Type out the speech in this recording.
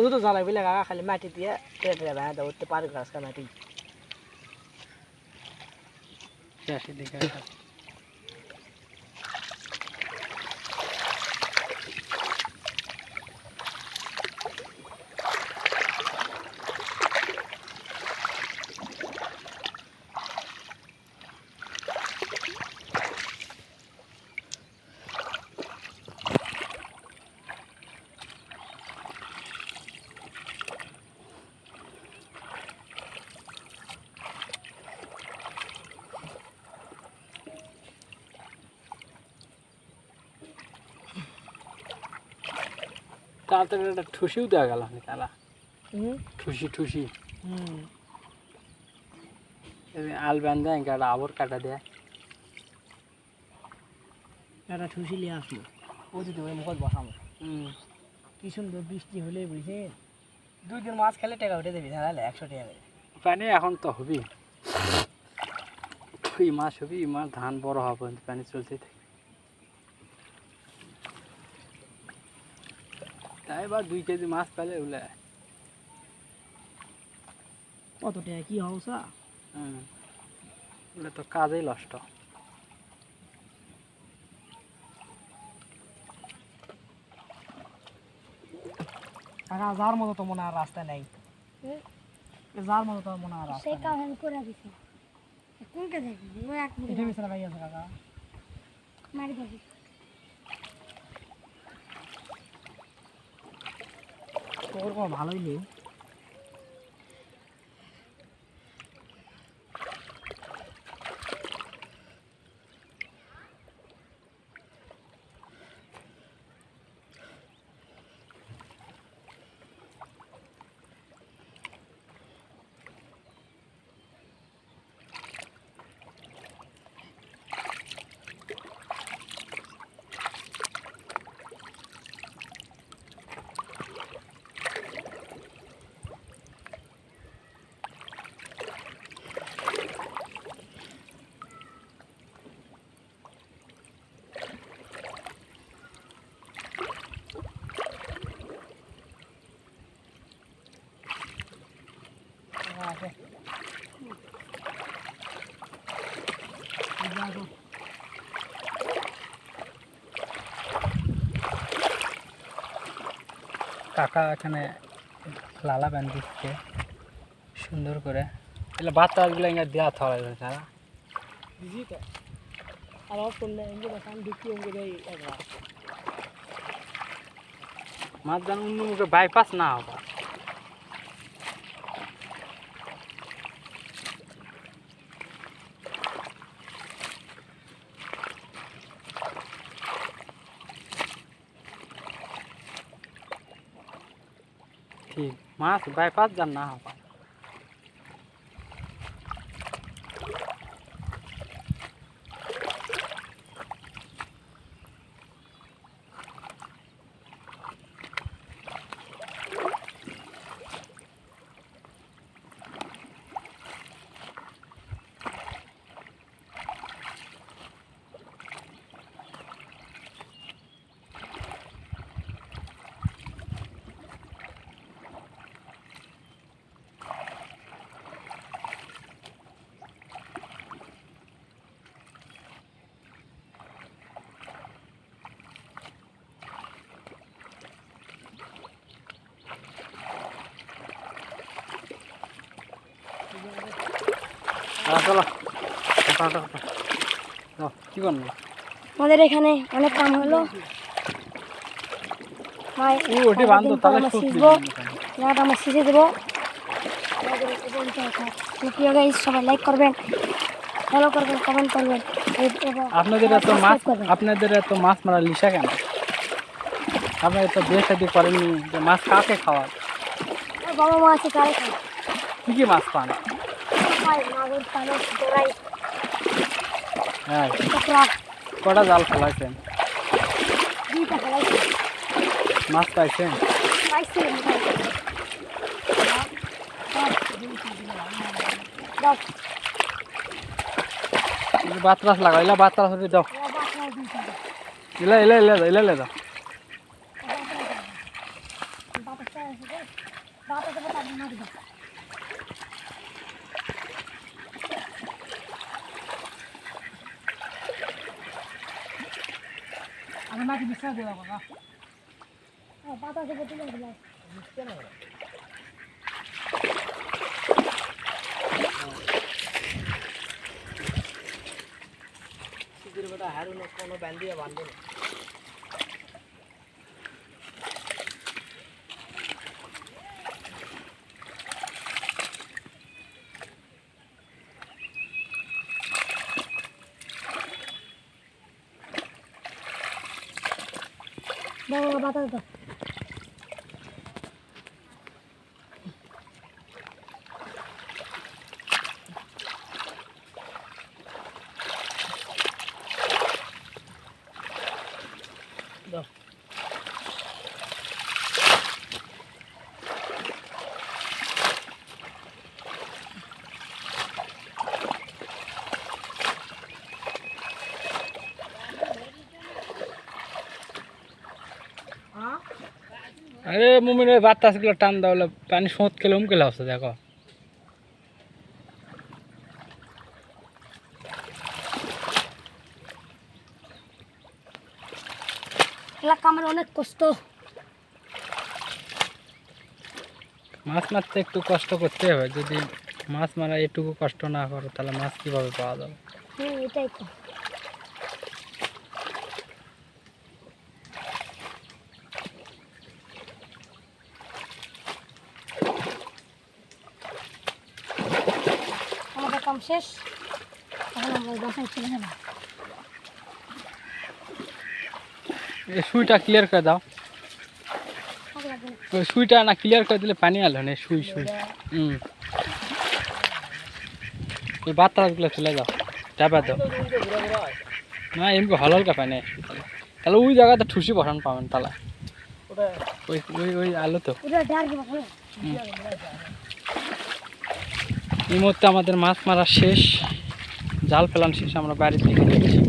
ও তো জ্বালাই বলে কাকা খালি মাটি দিয়ে টেটে বাঁধা দাও উঠতে পারে গাছ মাটি দিকে তাড়াতাড়ি একটা ঠুসিও দেওয়া গেল তারা ঠুসি আল বান্ধে একটা আবর কাটা দেয় একটা ঠুসি নিয়ে আসলো ও যদি ওই মুখত বসাবো কি সুন্দর বৃষ্টি হলে বুঝছে 2 দিন মাছ খেলে টাকা উঠে দেবি তাহলে 100 টাকা করে পানি এখন তো হবি এই মাছ হবি মাছ ধান বড় হবে পানি চলতে থাকে তাই বা 2 কেজি মাছ পেলে ওগুলা কত টাকা কি হওসা ওগুলো তো কাজেই নষ্ট কাকা যার মতো তো মনে আর রাস্তা নেই যার মতো তো মনে আর রাস্তা সেই কাম আমি করে দিছি কোনটা দেখি ও এক মিনিট এটা বিছানা ভাই আছে কাকা মারি দিছি তোর কোনো ভালোই নেই আছে কাকা এখানে লালা বান্ধিচ্ছে সুন্দর করে তাহলে বাচ্চাগুলো ইঙ্গা দেওয়া থাকা তারা বুঝি তো আর অফ করলে এমনি বাসান ঢুকি অঙ্গে দেয় একবার মাছ যেন অন্য মুখে বাইপাস না হবে ঠিক মাছ বাইপাস যেন না হবে চলো কি করবো আমাদের এখানে অনেক কাম হলো ভাই ওটি বান্ধব তাহলে আমরা শিখে দেবো সবাই লাইক করবেন ফলো করবেন কমেন্ট করবেন আপনাদের এত মাছ মারা লিসা কেন আপনারা তো বিয়ে শাদী করেননি যে মাছ কাকে খাওয়া বাবা মা আছে তারা খায় কি মাছ পান মাগুর পানো দোরাই হ্যাঁ কাঁকড়া কটা জাল ফেলাইছেন 2টা ফেলাইছি মাছ পাইছেন পাইছি দাও বাতরাস লাগাইলা বাতরাস হতে দাও ইলা ইলা ইলা ইলা ইলা দাও বাতাসটা আছে মাটি দাও। আমি মাটি বিশ্বাস দিলাম না পাতা থেকে তুলে দিলাম। বুঝতে না শীতের বেটা হারুন কোনো ব্যান্ডিয়া বাঁধবে না দাও পাতা দাও। দাও আরে মুমিন ওই বাতাসগুলো টান দাও পানি সোঁত খেলে উমকেলে হচ্ছে দেখো এলাকা আমার অনেক কষ্ট। মাছ মারতে একটু কষ্ট করতে হবে, যদি মাছ মারা এটুকু কষ্ট না করো তাহলে মাছ কীভাবে পাওয়া যাবে? এটাই তো। আমাদের কাম শেষ, এখন আমরা বাসায় চলে যাবো। এই সুইটা ক্লিয়ার করে দাও, ওই সুইটা না ক্লিয়ার করে দিলে পানি আলো না। সুই ওই বাতাসগুলো ফেলে দাও, চাপা দাও না, এমনি হলকা পানি আসবে তাহলে ওই জায়গাতে ঠুসি বসান পাবেন তাহলে ওই ওই ওই আলো তো। এই মুহূর্তে আমাদের মাছ মারা শেষ, জাল ফেলান শেষ, আমরা বাড়ির দিকে যাচ্ছি।